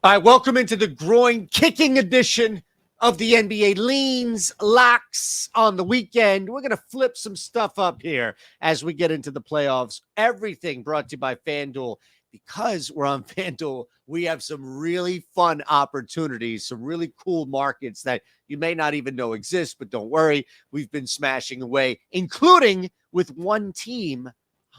All right, welcome into the groin kicking edition of the NBA Leans Locks on the weekend. We're going to flip some stuff up here as we get into the playoffs. Everything brought to you by FanDuel. Because we're on FanDuel, we have some really fun opportunities, some really cool markets that you may not even know exist, but don't worry, we've been smashing away, including with one team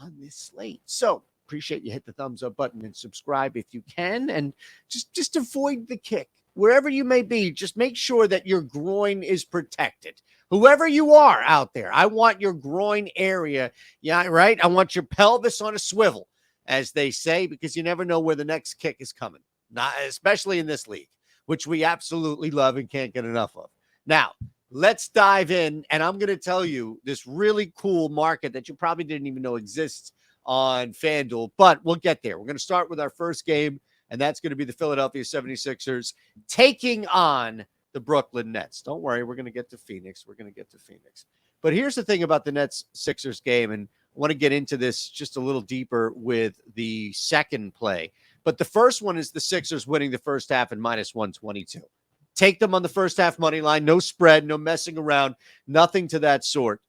on this slate. So appreciate you hit the thumbs up button and subscribe if you can, and just avoid the kick. Wherever you may be, just make sure that your groin is protected. Whoever you are out there, I want your groin area, yeah, right? I want your pelvis on a swivel, as they say, because you never know where the next kick is coming, not especially in this league, which we absolutely love and can't get enough of. Now, let's dive in, and I'm going to tell you this really cool market that you probably didn't even know exists on FanDuel, but we'll get there. We're going to start with our first game, and that's going to be the Philadelphia 76ers taking on the Brooklyn Nets. Don't worry, we're going to get to Phoenix. But here's the thing about the Nets-Sixers game, and I want to get into this just a little deeper with the second play. But the first one is the Sixers winning the first half at minus 122. Take them on the first half money line. No spread, no messing around, nothing to that sort.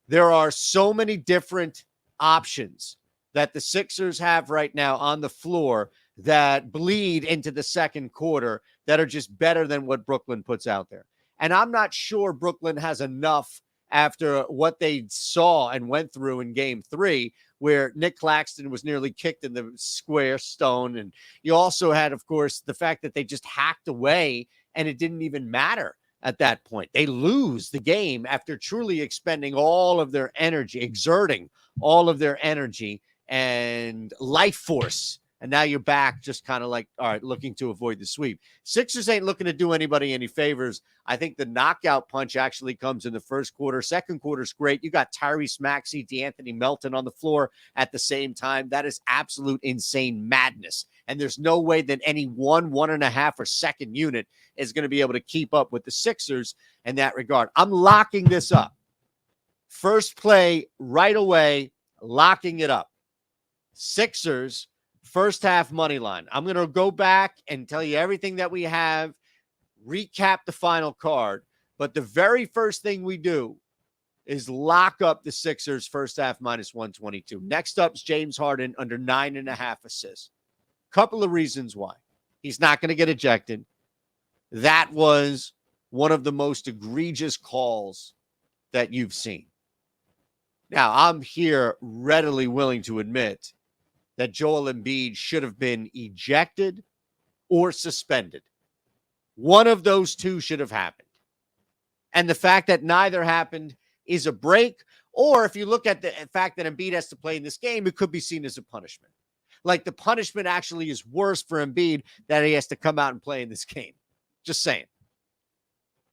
There are so many different options that the Sixers have right now on the floor that bleed into the second quarter that are just better than what Brooklyn puts out there. And I'm not sure Brooklyn has enough after what they saw and went through in game 3, where Nick Claxton was nearly kicked in the square stone. And you also had, of course, the fact that they just hacked away and it didn't even matter at that point. They lose the game after truly expending all of their energy, exerting all of their energy and life force. And now you're back just kind of like, all right, looking to avoid the sweep. Sixers ain't looking to do anybody any favors. I think the knockout punch actually comes in the first quarter. Second quarter's great. You got Tyrese Maxey, DeAnthony Melton on the floor at the same time. That is absolute insane madness. And there's no way that any 1.5, or second unit is going to be able to keep up with the Sixers in that regard. I'm locking this up. First play right away, locking it up. Sixers first half money line. I'm going to go back and tell you everything that we have, recap the final card. But the very first thing we do is lock up the Sixers first half minus 122. Next up is James Harden under 9.5 assists. Couple of reasons why. He's not going to get ejected. That was one of the most egregious calls that you've seen. Now, I'm here readily willing to admit that Joel Embiid should have been ejected or suspended. One of those two should have happened. And the fact that neither happened is a break. Or if you look at the fact that Embiid has to play in this game, it could be seen as a punishment. Like the punishment actually is worse for Embiid that he has to come out and play in this game. Just saying.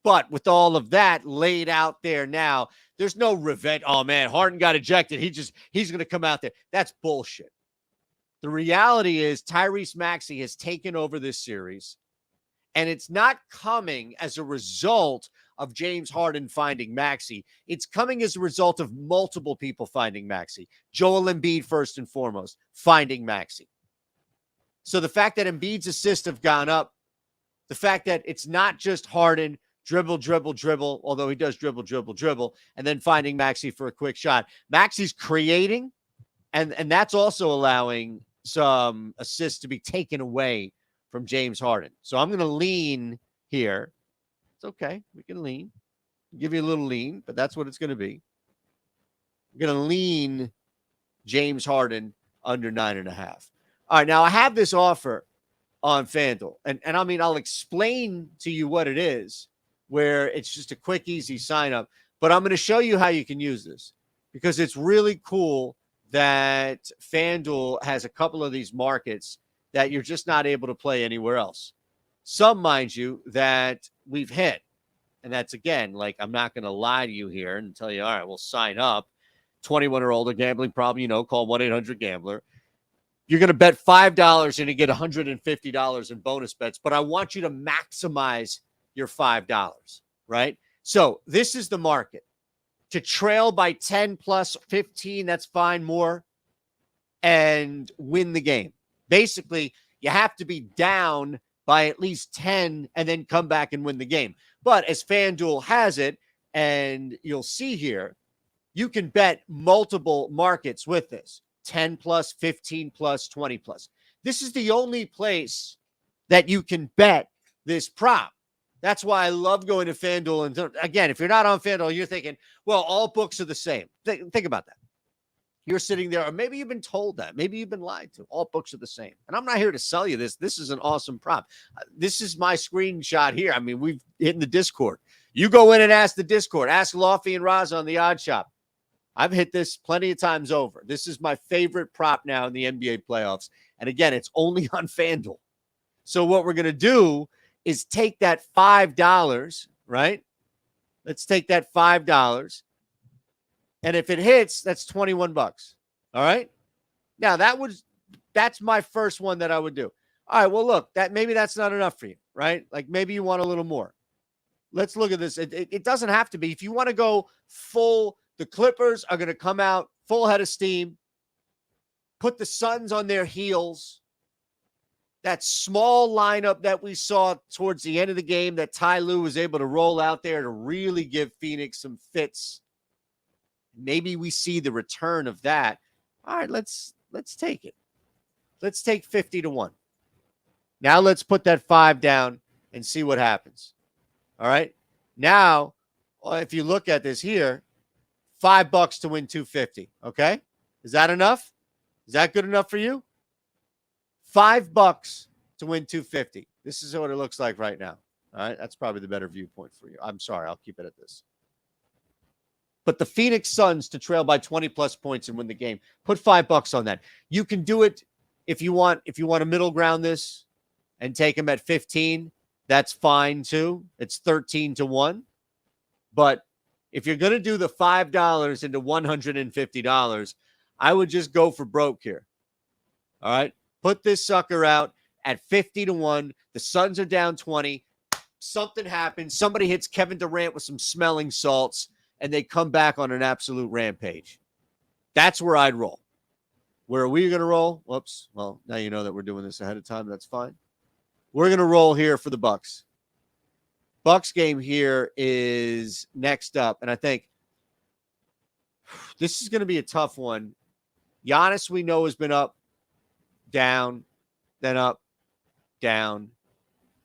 But with all of that laid out there now, there's no revenge. Oh, man, Harden got ejected. He's going to come out there. That's bullshit. The reality is Tyrese Maxey has taken over this series, and it's not coming as a result of James Harden finding Maxey. It's coming as a result of multiple people finding Maxey. Joel Embiid, first and foremost, finding Maxey. So the fact that Embiid's assists have gone up, the fact that it's not just Harden, dribble, although he does dribble, and then finding Maxey for a quick shot. Maxey's creating, and that's also allowing some assists to be taken away from James Harden. So I'm going to lean here. It's okay. We can lean. Give you a little lean, but that's what it's going to be. I'm going to lean James Harden under 9.5. All right, now I have this offer on FanDuel. And I mean, I'll explain to you what it is, where it's just a quick, easy sign up. But I'm going to show you how you can use this because it's really cool that FanDuel has a couple of these markets that you're just not able to play anywhere else. Some, mind you, that we've hit. And that's, again, like, I'm not going to lie to you here and tell you, all right, we'll sign up. 21 or older, gambling problem, call 1-800-GAMBLER. You're going to bet $5 and you get $150 in bonus bets. But I want you to maximize your $5, right? So this is the market. To trail by 10 plus 15, that's fine, more, and win the game. Basically, You have to be down by at least 10 and then come back and win the game. But as FanDuel has it, and you'll see here, you can bet multiple markets with this 10 plus, 15 plus, 20 plus. This is the only place that you can bet this prop. That's why I love going to FanDuel. And again, if you're not on FanDuel, you're thinking, well, all books are the same. Think about that. You're sitting there, or maybe you've been told that. Maybe you've been lied to. All books are the same. And I'm not here to sell you this. This is an awesome prop. This is my screenshot here. I mean, we've hit in the Discord. You go in and ask the Discord. Ask Lofty and Raza on the Odd Shop. I've hit this plenty of times over. This is my favorite prop now in the NBA playoffs. And again, it's only on FanDuel. So what we're going to do is take that $5, right? Let's take that $5. And if it hits, that's 21 bucks. All right. Now that's my first one that I would do. All right. Well, look, maybe that's not enough for you, right? Like maybe you want a little more. Let's look at this. It doesn't have to be. If you want to go full, the Clippers are going to come out full head of steam, put the Suns on their heels. That small lineup that we saw towards the end of the game that Ty Lue was able to roll out there to really give Phoenix some fits. Maybe we see the return of that. All right, let's take it. Let's take 50 to 1. Now let's put that 5 down and see what happens. All right. Now, if you look at this here, $5 to win 250. Okay. Is that enough? Is that good enough for you? $5 to win 250. This is what it looks like right now. All right. That's probably the better viewpoint for you. I'm sorry. I'll keep it at this. But the Phoenix Suns to trail by 20 plus points and win the game. Put $5 on that. You can do it if you want. If you want to middle ground this and take them at 15, that's fine too. It's 13 to 1. But if you're going to do the $5 into $150, I would just go for broke here. All right. Put this sucker out at 50 to 1. The Suns are down 20. Something happens. Somebody hits Kevin Durant with some smelling salts, and they come back on an absolute rampage. That's where I'd roll. Where are we going to roll? Whoops. Well, now you know that we're doing this ahead of time. That's fine. We're going to roll here for the Bucks. Bucks game here is next up, and I think this is going to be a tough one. Giannis, we know, has been up, down, then up, down.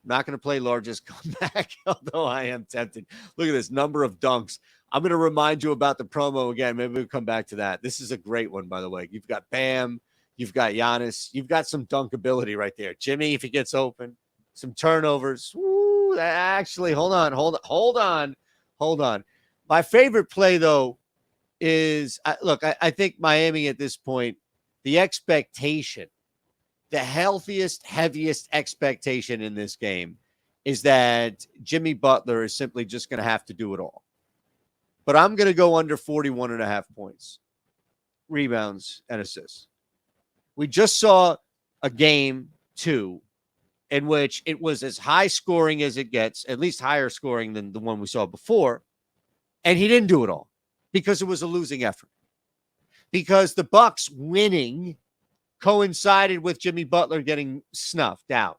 I'm not going to play largest comeback, although I am tempted. Look at this number of dunks. I'm going to remind you about the promo again. Maybe we'll come back to that. This is a great one, by the way. You've got Bam. You've got Giannis. You've got some dunk ability right there. Jimmy, if he gets open. Some turnovers. Woo, actually, hold on. My favorite play, though, is, I think Miami at this point, the expectation, the healthiest, heaviest expectation in this game is that Jimmy Butler is simply just going to have to do it all. But I'm going to go under 41.5 points, rebounds, and assists. We just saw a game 2 in which it was as high scoring as it gets, at least higher scoring than the one we saw before. And he didn't do it all because it was a losing effort. Because the Bucks winning coincided with Jimmy Butler getting snuffed out.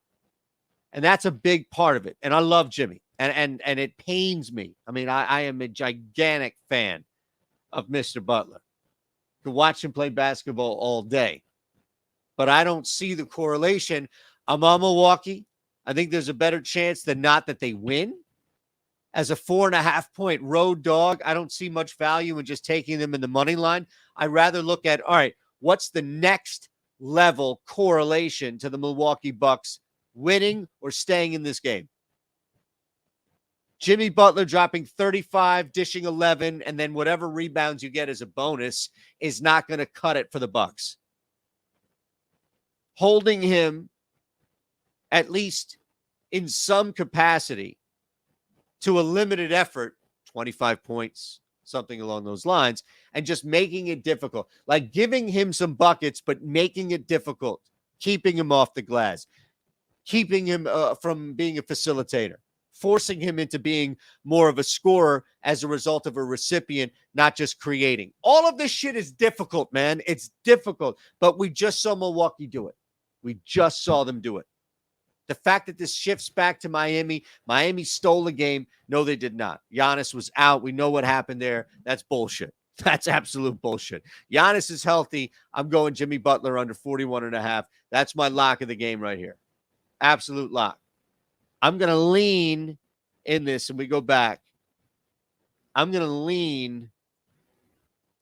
And that's a big part of it. And I love Jimmy. And it pains me. I mean, I am a gigantic fan of Mr. Butler. Could watch him play basketball all day. But I don't see the correlation. I'm on Milwaukee. I think there's a better chance than not that they win. As a 4.5 point road dog, I don't see much value in just taking them in the money line. I'd rather look at, all right, what's the next level correlation to the Milwaukee Bucks winning or staying in this game? Jimmy Butler dropping 35, dishing 11, and then whatever rebounds you get as a bonus is not going to cut it for the Bucks. Holding him, at least in some capacity, to a limited effort, 25 points, something along those lines, and just making it difficult. Like giving him some buckets, but making it difficult, keeping him off the glass, keeping him from being a facilitator, forcing him into being more of a scorer as a result of a recipient, not just creating. All of this shit is difficult, man. It's difficult, but we just saw Milwaukee do it. We just saw them do it. The fact that this shifts back to Miami stole the game. No, they did not. Giannis was out. We know what happened there. That's bullshit. That's absolute bullshit. Giannis is healthy. I'm going Jimmy Butler under 41.5. That's my lock of the game right here. Absolute lock. I'm going to lean in this, and we go back. I'm going to lean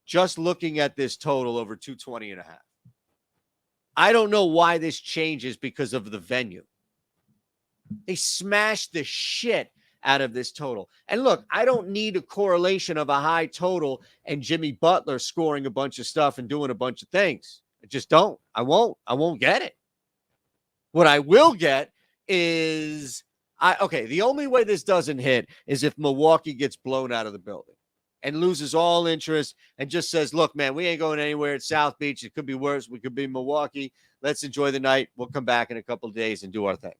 just looking at this total over 220.5. I don't know why this changes because of the venue. They smashed the shit out of this total. And look, I don't need a correlation of a high total and Jimmy Butler scoring a bunch of stuff and doing a bunch of things. I just don't. I won't get it. What I will get is, the only way this doesn't hit is if Milwaukee gets blown out of the building and loses all interest and just says, look, man, we ain't going anywhere at South Beach. It could be worse. We could be Milwaukee. Let's enjoy the night. We'll come back in a couple of days and do our thing.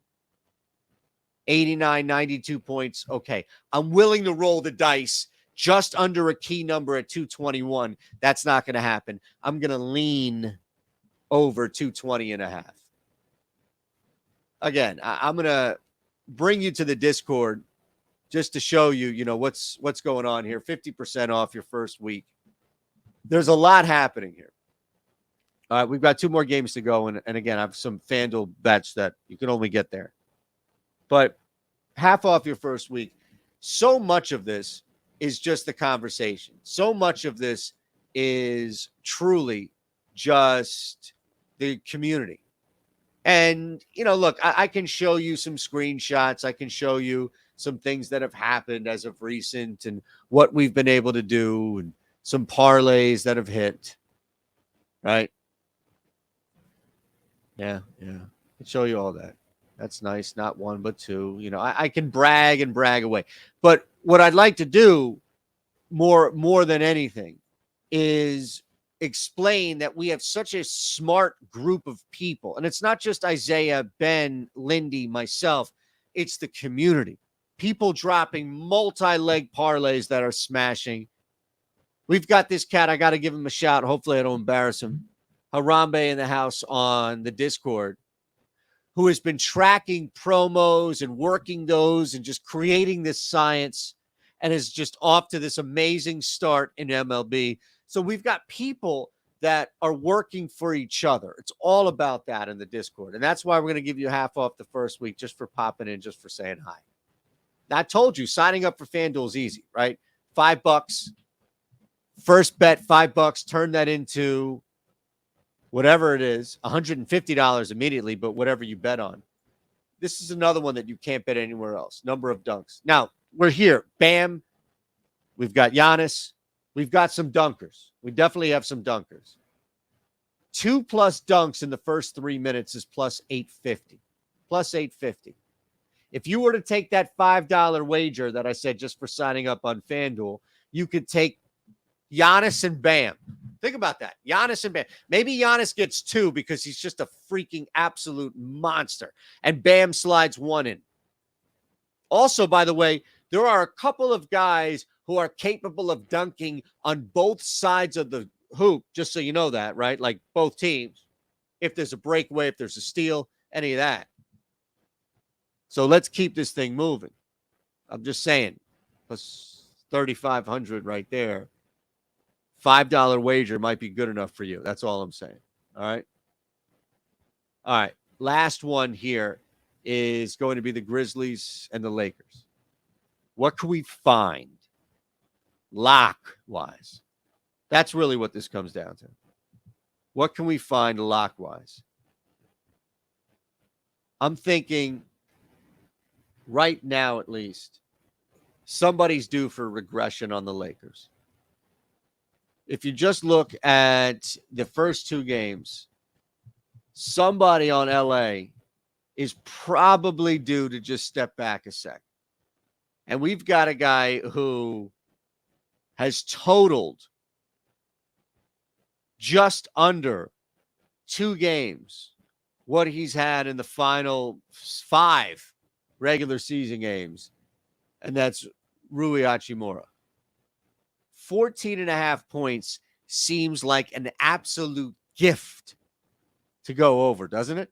89, 92 points. Okay. I'm willing to roll the dice just under a key number at 221. That's not going to happen. I'm going to lean over 220.5. Again, I'm going to bring you to the Discord just to show you, what's going on here. 50% off your first week. There's a lot happening here. All right, we've got 2 more games to go. And again, I have some FanDuel bets that you can only get there. But half off your first week. So much of this is just the conversation. So much of this is truly just the community. And, look, I can show you some screenshots. I can show you some things that have happened as of recent and what we've been able to do and some parlays that have hit. Right? Yeah. I can show you all that. That's nice. Not 1, but 2. I can brag and brag away. But what I'd like to do more than anything is explain that we have such a smart group of people. And it's not just Isaiah, Ben, Lindy, myself. It's the community. People dropping multi-leg parlays that are smashing. We've got this cat. I got to give him a shout. Hopefully I don't embarrass him. Harambe in the house on the Discord, who has been tracking promos and working those and just creating this science and is just off to this amazing start in MLB. So we've got people that are working for each other. It's all about that in the Discord. And that's why we're going to give you half off the first week just for popping in, just for saying hi. Now, I told you, signing up for FanDuel is easy, right? $5. First bet, $5. Turn that into whatever it is, $150 immediately, but whatever you bet on. This is another one that you can't bet anywhere else. Number of dunks. Now, we're here. Bam. We've got Giannis. We've got some dunkers. We definitely have some dunkers. 2+ dunks in the first 3 minutes is plus 850. Plus 850. If you were to take that $5 wager that I said just for signing up on FanDuel, you could take Giannis and Bam. Think about that. Giannis and Bam. Maybe Giannis gets 2 because he's just a freaking absolute monster. And Bam slides 1 in. Also, by the way, there are a couple of guys who are capable of dunking on both sides of the hoop, just so you know that, right? Like both teams. If there's a breakaway, if there's a steal, any of that. So let's keep this thing moving. I'm just saying. Plus 3,500 right there. $5 wager might be good enough for you. That's all I'm saying. All right. All right. Last one here is going to be the Grizzlies and the Lakers. What can we find lock-wise? That's really what this comes down to. What can we find lock-wise? I'm thinking right now, at least, somebody's due for regression on the Lakers. If you just look at the first 2 games, somebody on LA is probably due to just step back a sec. And we've got a guy who has totaled just under 2 games what he's had in the final 5 regular season games, and that's Rui Hachimura. 14.5 points seems like an absolute gift to go over, doesn't it?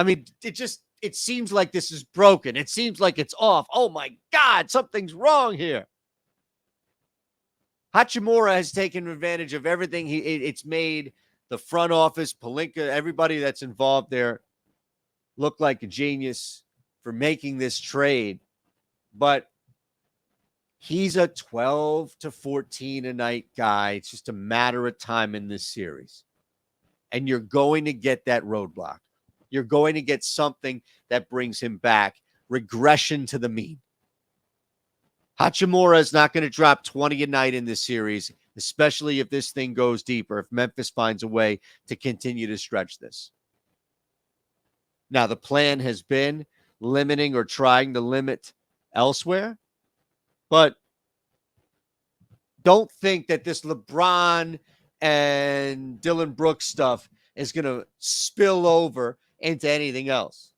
I mean, it seems like this is broken. It seems like it's off. Oh my God, something's wrong here. Hachimura has taken advantage of everything. It's made the front office, Pelinka, everybody that's involved there look like a genius for making this trade. But he's a 12 to 14 a night guy. It's just a matter of time in this series. And you're going to get that roadblock. You're going to get something that brings him back. Regression to the mean. Hachimura is not going to drop 20 a night in this series, especially if this thing goes deeper, if Memphis finds a way to continue to stretch this. Now, the plan has been limiting or trying to limit elsewhere, but don't think that this LeBron and Dylan Brooks stuff is going to spill over into anything else.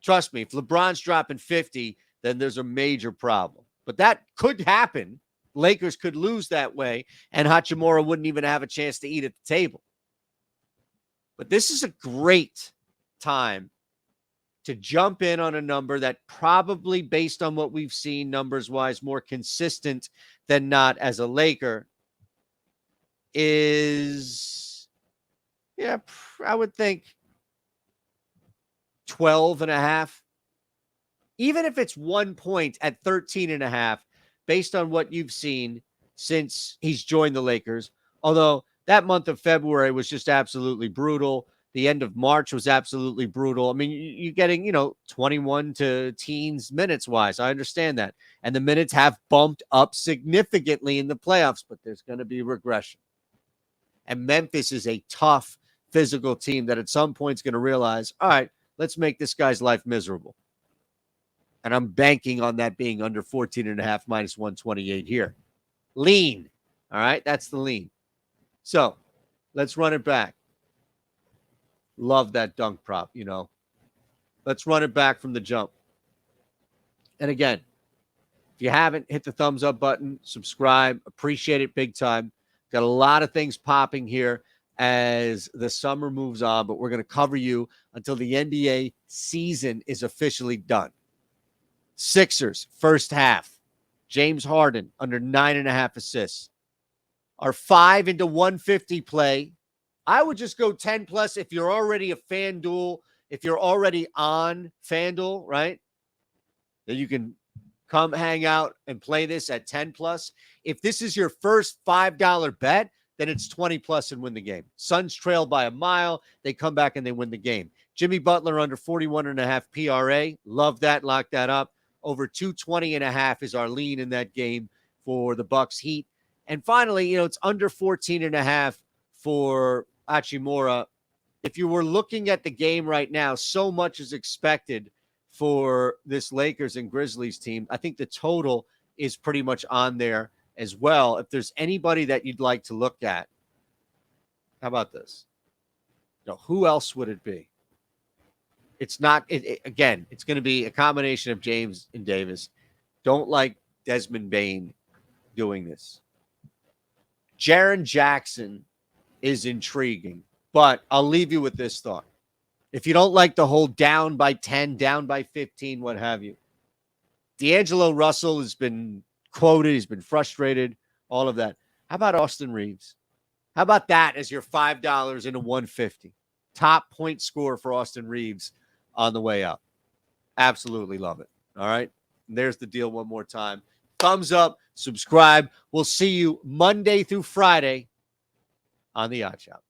Trust me, if LeBron's dropping 50, then there's a major problem. But that could happen. Lakers could lose that way, and Hachimura wouldn't even have a chance to eat at the table. But this is a great time to jump in on a number that probably, based on what we've seen numbers-wise, more consistent than not as a Laker, is, I would think 12 and a half. Even if it's 1 point at 13 and a half, based on what you've seen since he's joined the Lakers, although that month of February was just absolutely brutal. The end of March was absolutely brutal. I mean, you're getting, 21 to teens minutes wise. I understand that. And the minutes have bumped up significantly in the playoffs, but there's going to be regression. And Memphis is a tough physical team that at some point is going to realize, all right, let's make this guy's life miserable. And I'm banking on that being under 14 and a half minus 128 here. Lean. All right. That's the lean. So let's run it back. Love that dunk prop, Let's run it back from the jump. And again, if you haven't, hit the thumbs up button, subscribe, appreciate it big time. Got a lot of things popping here as the summer moves on, but we're going to cover you until the NBA season is officially done. Sixers, first half. James Harden, under 9.5 assists. Our 5 into 150 play. I would just go 10 plus if you're already a FanDuel, if you're already on FanDuel, right? Then you can come hang out and play this at 10 plus. If this is your first $5 bet, then it's 20 plus and win the game. Suns trail by a mile. They come back and they win the game. Jimmy Butler under 41.5 PRA. Love that. Lock that up. Over 220.5 is our lean in that game for the Bucks Heat. And finally, it's under 14.5 for Hachimura. If you were looking at the game right now, so much is expected for this Lakers and Grizzlies team. I think the total is pretty much on there as well. If there's anybody that you'd like to look at, how about this? Who else would it be? It's not, again, it's going to be a combination of James and Davis. Don't like Desmond Bane doing this. Jaren Jackson is intriguing, but I'll leave you with this thought. If you don't like the whole down by 10, down by 15, what have you, D'Angelo Russell has been quoted. He's been frustrated, all of that. How about Austin Reeves? How about that as your $5 into 150? Top point scorer for Austin Reeves on the way up. Absolutely love it. All right. And there's the deal one more time. Thumbs up, subscribe. We'll see you Monday through Friday on the Yacht Shop.